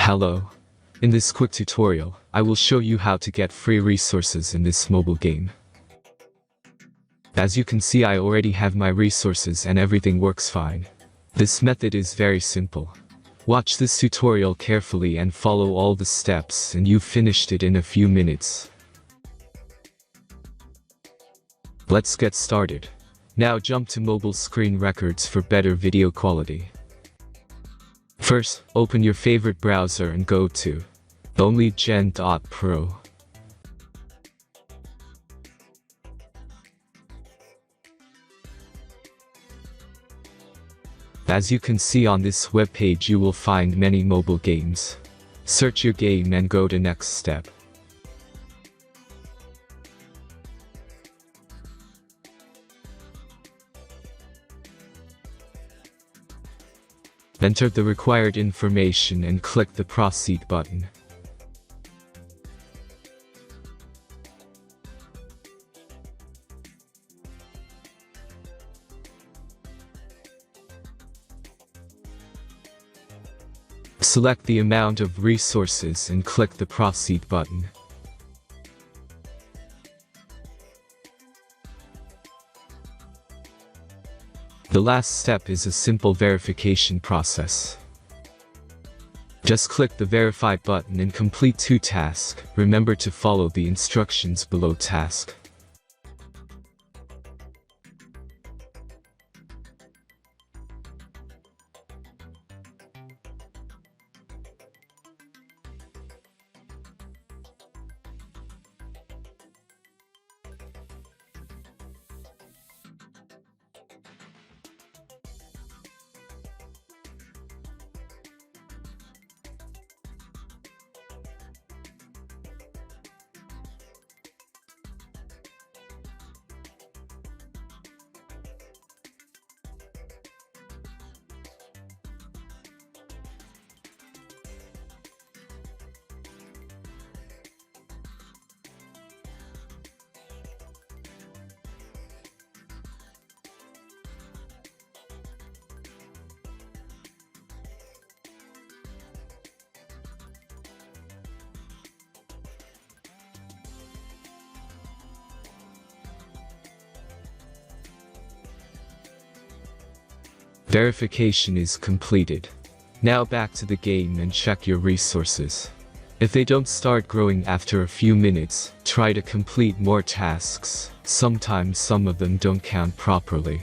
Hello. In this quick tutorial, I will show you how to get free resources in this mobile game. As you can see, I already have my resources and everything works fine. This method is very simple. Watch this tutorial carefully and follow all the steps and you've finished it in a few minutes. Let's get started. Now jump to mobile screen records for better video quality. First, open your favorite browser and go to onlygen.pro. As you can see on this webpage, you will find many mobile games. Search your game and go to next step. Enter the required information and click the Proceed button. Select the amount of resources and click the Proceed button. The last step is a simple verification process. Just click the Verify button and complete 2 tasks. Remember to follow the instructions below task. Verification is completed. Now back to the game and check your resources. If they don't start growing after a few minutes, try to complete more tasks. Sometimes some of them don't count properly.